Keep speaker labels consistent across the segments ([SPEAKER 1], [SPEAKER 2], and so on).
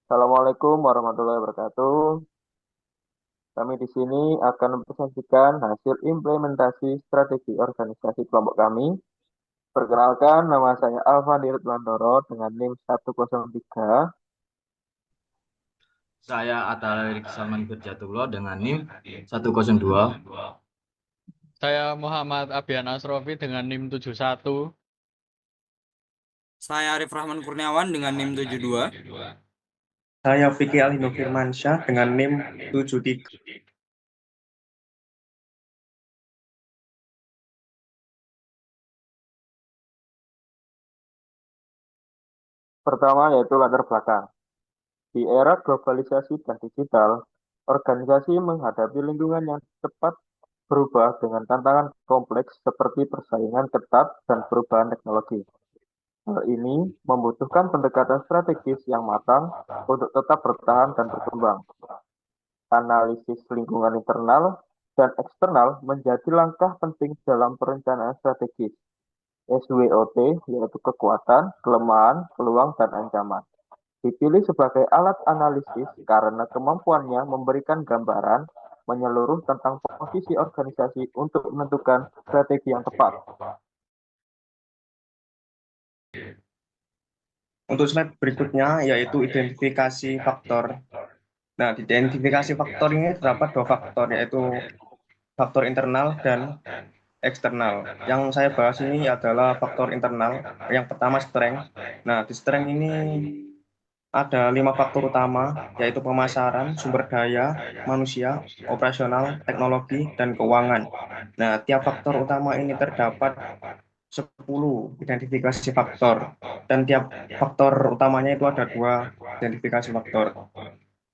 [SPEAKER 1] Assalamualaikum warahmatullahi wabarakatuh. Kami di sini akan mempresentasikan hasil implementasi strategi organisasi kelompok kami. Perkenalkan, nama saya Alvan Ridwantoro dengan NIM 103.
[SPEAKER 2] Saya Atta Lirik Salman Berjatullah dengan NIM 102.
[SPEAKER 3] Saya Muhammad Abian Asrofi dengan NIM 71.
[SPEAKER 4] Saya Arif Rahman Kurniawan dengan NIM 72.
[SPEAKER 5] Saya Vicky Alino Firmansyah dengan NIM 73.
[SPEAKER 1] Pertama yaitu latar belakang. Di era globalisasi dan digital, organisasi menghadapi lingkungan yang cepat berubah dengan tantangan kompleks seperti persaingan ketat dan perubahan teknologi. Hal ini membutuhkan pendekatan strategis yang matang untuk tetap bertahan dan berkembang. Analisis lingkungan internal dan eksternal menjadi langkah penting dalam perencanaan strategis. SWOT yaitu kekuatan, kelemahan, peluang, dan ancaman. Dipilih sebagai alat analisis karena kemampuannya memberikan gambaran menyeluruh tentang posisi organisasi untuk menentukan strategi yang tepat.
[SPEAKER 5] Untuk slide berikutnya yaitu identifikasi faktor. Nah, di identifikasi faktor ini terdapat dua faktor, yaitu faktor internal dan eksternal. Yang saya bahas ini adalah faktor internal. Yang pertama strength. Nah, di strength ini ada 5 faktor utama, yaitu pemasaran, sumber daya, manusia, operasional, teknologi, dan keuangan. Nah, tiap faktor utama ini terdapat 10 identifikasi faktor, dan tiap faktor utamanya itu ada 2 identifikasi faktor.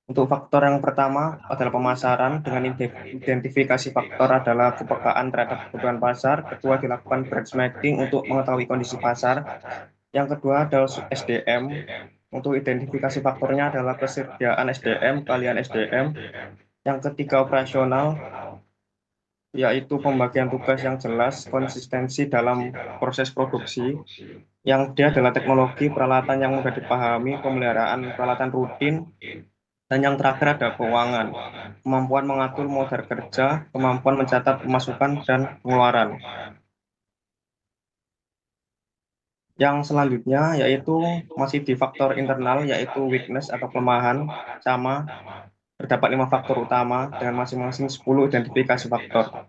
[SPEAKER 5] Untuk faktor yang pertama adalah pemasaran. Dengan identifikasi faktor adalah kepekaan terhadap kebutuhan pasar. Kedua, dilakukan benchmarking untuk mengetahui kondisi pasar. Yang kedua adalah SDM. Untuk identifikasi faktornya adalah kesediaan SDM kalian SDM. Yang ketiga, operasional, yaitu pembagian tugas yang jelas, konsistensi dalam proses produksi. Yang D adalah teknologi, peralatan yang mudah dipahami, pemeliharaan peralatan rutin. Dan yang terakhir ada keuangan, kemampuan mengatur modal kerja, kemampuan mencatat pemasukan dan pengeluaran. Yang selanjutnya yaitu masih di faktor internal, yaitu weakness atau kelemahan. Sama, terdapat 5 faktor utama dengan masing-masing 10 identifikasi faktor.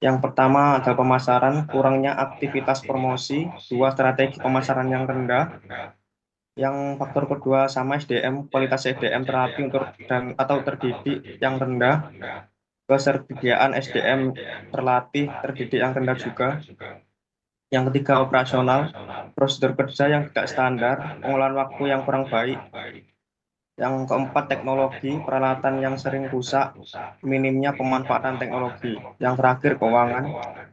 [SPEAKER 5] Yang pertama adalah pemasaran, kurangnya aktivitas promosi. Dua, strategi pemasaran yang rendah. Yang faktor kedua sama SDM, kualitas SDM terlatih atau terdidik yang rendah. Ketersediaan SDM terlatih, terdidik yang rendah juga. Yang ketiga, operasional, prosedur kerja yang tidak standar, pengolahan waktu yang kurang baik. Yang keempat, teknologi, peralatan yang sering rusak, minimnya pemanfaatan teknologi. Yang terakhir, keuangan,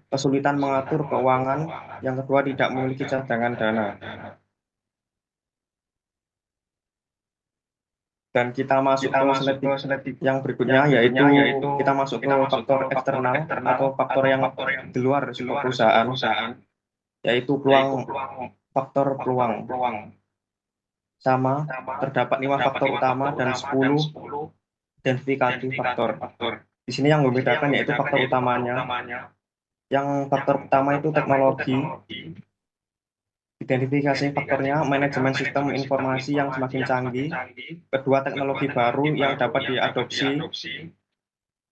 [SPEAKER 5] kesulitan mengatur keuangan. Yang kedua, tidak memiliki cadangan dana. Dan kita masuk ke slide yang berikutnya, yaitu kita masuk ke faktor eksternal atau faktor yang di luar risiko perusahaan, yaitu faktor peluang. Sama, terdapat 5 faktor utama dan 10 identifikasi faktor. Di sini yang membedakan yaitu faktor utamanya. Yang faktor pertama itu teknologi. Identifikasi faktornya manajemen sistem informasi yang semakin canggih. Kedua, teknologi baru yang dapat diadopsi.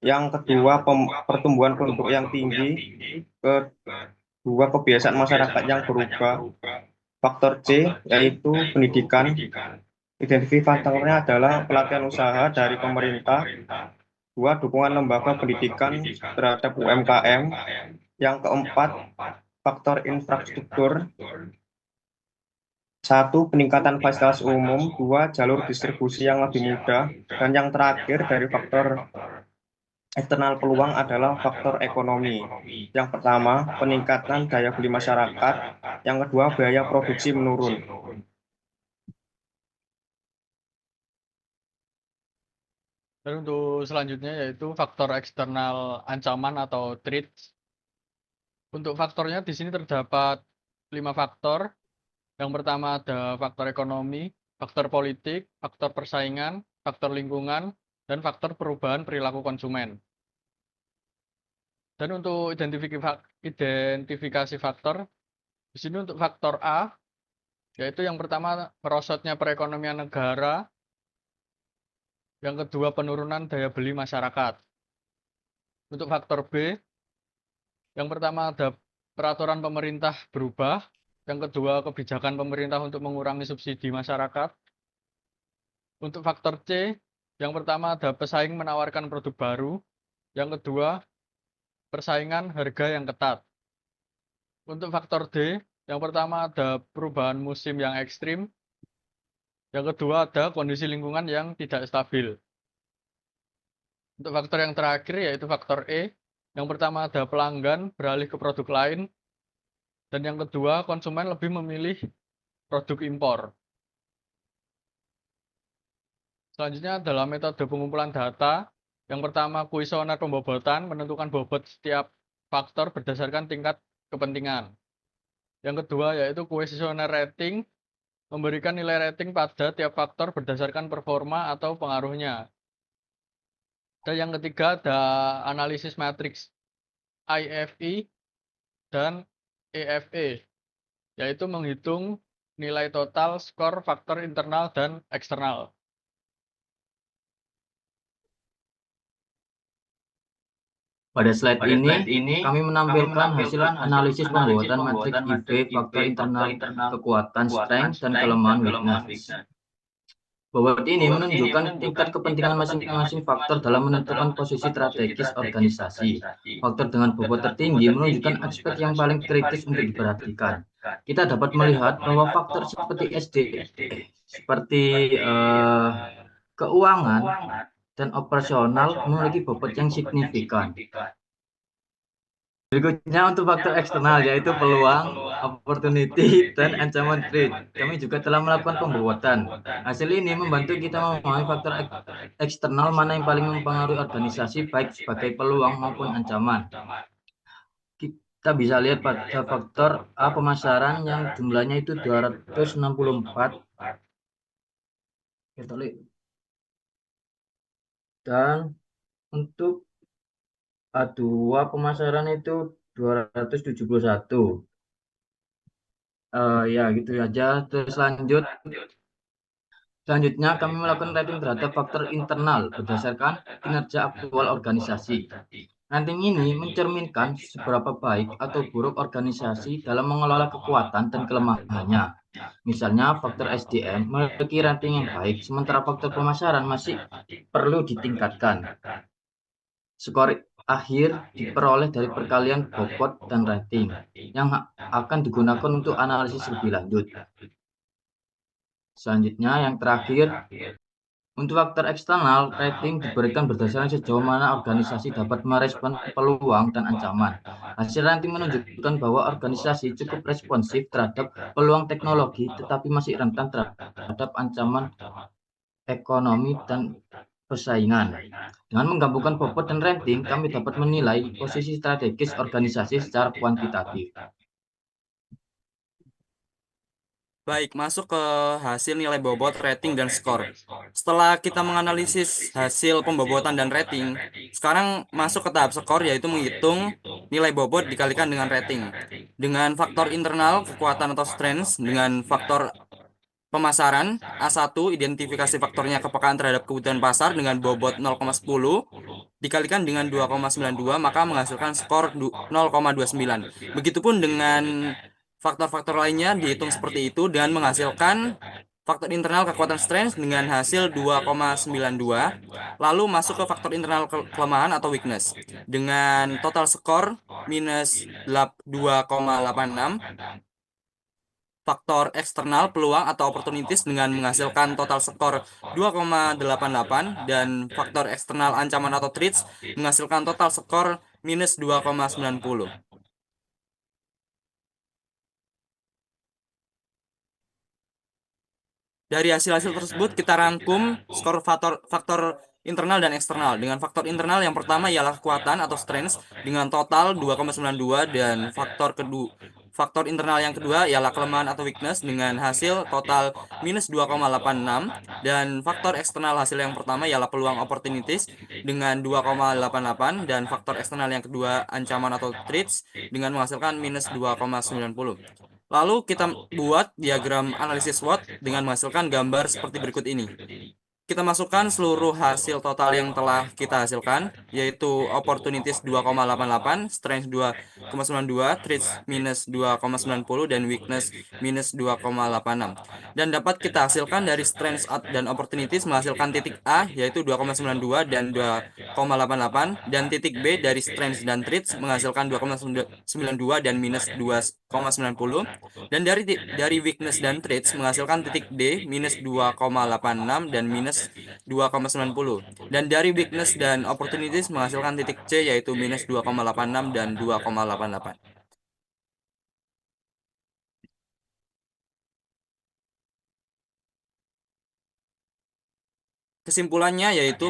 [SPEAKER 5] Yang kedua, pertumbuhan penduduk yang tinggi. Kedua, kebiasaan masyarakat yang berubah. Faktor C yaitu pendidikan. Identifikasi faktornya adalah pelatihan usaha dari pemerintah. Dua, dukungan lembaga pendidikan terhadap UMKM. Yang keempat, faktor infrastruktur. Satu, peningkatan fasilitas umum. Dua, jalur distribusi yang lebih mudah. Dan yang terakhir dari faktor eksternal peluang adalah faktor ekonomi. Yang pertama, peningkatan daya beli masyarakat. Yang kedua, biaya produksi menurun.
[SPEAKER 3] Dan untuk selanjutnya yaitu faktor eksternal ancaman atau threats. Untuk faktornya di sini terdapat 5 faktor. Yang pertama ada faktor ekonomi. faktor politik, faktor persaingan, faktor lingkungan, dan faktor perubahan perilaku konsumen. Dan untuk identifikasi faktor, di sini untuk faktor A, yaitu yang pertama merosotnya perekonomian negara, yang kedua penurunan daya beli masyarakat. Untuk faktor B, yang pertama ada peraturan pemerintah berubah, yang kedua kebijakan pemerintah untuk mengurangi subsidi masyarakat. Untuk faktor C, yang pertama ada pesaing menawarkan produk baru, yang kedua persaingan harga yang ketat. Untuk faktor D, yang pertama ada perubahan musim yang ekstrim, yang kedua ada kondisi lingkungan yang tidak stabil. Untuk faktor yang terakhir yaitu faktor E, yang pertama ada pelanggan beralih ke produk lain, dan yang kedua konsumen lebih memilih produk impor. Selanjutnya adalah metode pengumpulan data. Yang pertama kuesioner pembobotan menentukan bobot setiap faktor berdasarkan tingkat kepentingan. Yang kedua yaitu kuesioner rating, memberikan nilai rating pada tiap faktor berdasarkan performa atau pengaruhnya. Dan yang ketiga ada analisis matriks IFE dan EFE, yaitu menghitung nilai total skor faktor internal dan eksternal.
[SPEAKER 2] Pada slide ini, kami menampilkan hasil analisis pembuatan matriks IV, faktor internal, kekuatan, strength, dan kelemahan weakness. Bobot ini menunjukkan tingkat kepentingan masing-masing faktor dalam menentukan posisi strategis organisasi. Faktor dengan bobot tertinggi menunjukkan aspek yang paling kritis untuk diperhatikan. Kita dapat melihat bahwa faktor seperti keuangan dan operasional memiliki bobot yang signifikan. Berikutnya untuk faktor eksternal yaitu peluang, opportunity, dan ancaman threat. Kami juga telah melakukan pembuatan. Hasil ini membantu kita memahami faktor eksternal mana yang paling mempengaruhi organisasi baik sebagai peluang maupun ancaman. Kita bisa lihat pada faktor A pemasaran yang jumlahnya itu 264. Kita lihat. Dan untuk A2 pemasaran itu 271. Ya gitu aja. Terus selanjutnya kami melakukan rating terhadap faktor internal berdasarkan kinerja aktual organisasi. Rating ini mencerminkan seberapa baik atau buruk organisasi dalam mengelola kekuatan dan kelemahannya. Misalnya faktor SDM memiliki rating yang baik, sementara faktor pemasaran masih perlu ditingkatkan. Skor akhir diperoleh dari perkalian bobot dan rating yang akan digunakan untuk analisis lebih lanjut. Selanjutnya yang terakhir, untuk faktor eksternal, rating diberikan berdasarkan sejauh mana organisasi dapat merespon peluang dan ancaman. Hasil rating menunjukkan bahwa organisasi cukup responsif terhadap peluang teknologi, tetapi masih rentan terhadap ancaman ekonomi dan persaingan. Dengan menggabungkan bobot dan rating, kami dapat menilai posisi strategis organisasi secara kuantitatif.
[SPEAKER 4] Baik, masuk ke hasil nilai bobot, rating, dan skor. Setelah kita menganalisis hasil pembobotan dan rating, sekarang masuk ke tahap skor, yaitu menghitung nilai bobot dikalikan dengan rating. Dengan faktor internal, kekuatan atau strength, dengan faktor pemasaran, A1, identifikasi faktornya kepekaan terhadap kebutuhan pasar dengan bobot 0,10, dikalikan dengan 2,92, maka menghasilkan skor 0,29. Begitupun dengan faktor-faktor lainnya dihitung seperti itu dan menghasilkan faktor internal kekuatan strength dengan hasil 2,92. Lalu masuk ke faktor internal kelemahan atau weakness dengan total skor minus 2,86. Faktor eksternal peluang atau opportunities dengan menghasilkan total skor 2,88 dan faktor eksternal ancaman atau threats menghasilkan total skor minus 2,90. Dari hasil-hasil tersebut kita rangkum skor faktor internal dan eksternal. Dengan faktor internal yang pertama ialah kekuatan atau strength dengan total 2,92 dan faktor internal yang kedua ialah kelemahan atau weakness dengan hasil total minus 2,86 dan faktor eksternal hasil yang pertama ialah peluang opportunities dengan 2,88 dan faktor eksternal yang kedua ancaman atau threats dengan menghasilkan minus 2,90. Lalu kita buat diagram analisis SWOT dengan menghasilkan gambar seperti berikut ini. Kita masukkan seluruh hasil total yang telah kita hasilkan, yaitu opportunities 2,88, strength 2,92, threats minus 2,90, dan weakness minus 2,86. Dan dapat kita hasilkan dari strength dan opportunities menghasilkan titik A, yaitu 2,92 dan 2,88, dan titik B dari strength dan threats menghasilkan 2,92 dan minus 2,90, dan dari weakness dan threats menghasilkan titik D minus 2,86 dan minus 2,90 dan dari weakness dan opportunities menghasilkan titik C yaitu minus 2,86 dan 2,88. Kesimpulannya yaitu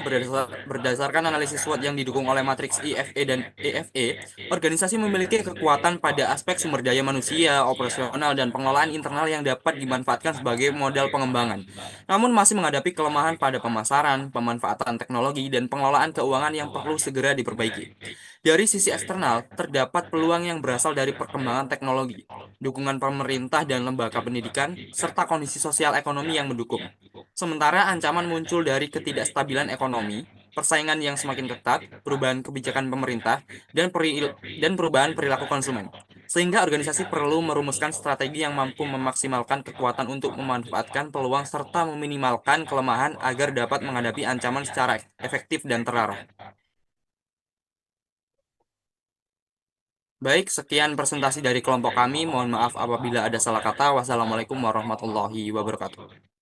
[SPEAKER 4] berdasarkan analisis SWOT yang didukung oleh matriks IFE dan EFE, organisasi memiliki kekuatan pada aspek sumber daya manusia, operasional, dan pengelolaan internal yang dapat dimanfaatkan sebagai modal pengembangan. Namun masih menghadapi kelemahan pada pemasaran, pemanfaatan teknologi, dan pengelolaan keuangan yang perlu segera diperbaiki. Dari sisi eksternal, terdapat peluang yang berasal dari perkembangan teknologi, dukungan pemerintah dan lembaga pendidikan, serta kondisi sosial ekonomi yang mendukung. Sementara ancaman muncul dari ketidakstabilan ekonomi, persaingan yang semakin ketat, perubahan kebijakan pemerintah, dan perubahan perilaku konsumen. Sehingga organisasi perlu merumuskan strategi yang mampu memaksimalkan kekuatan untuk memanfaatkan peluang serta meminimalkan kelemahan agar dapat menghadapi ancaman secara efektif dan terarah. Baik, sekian presentasi dari kelompok kami. Mohon maaf apabila ada salah kata. Wassalamualaikum warahmatullahi wabarakatuh.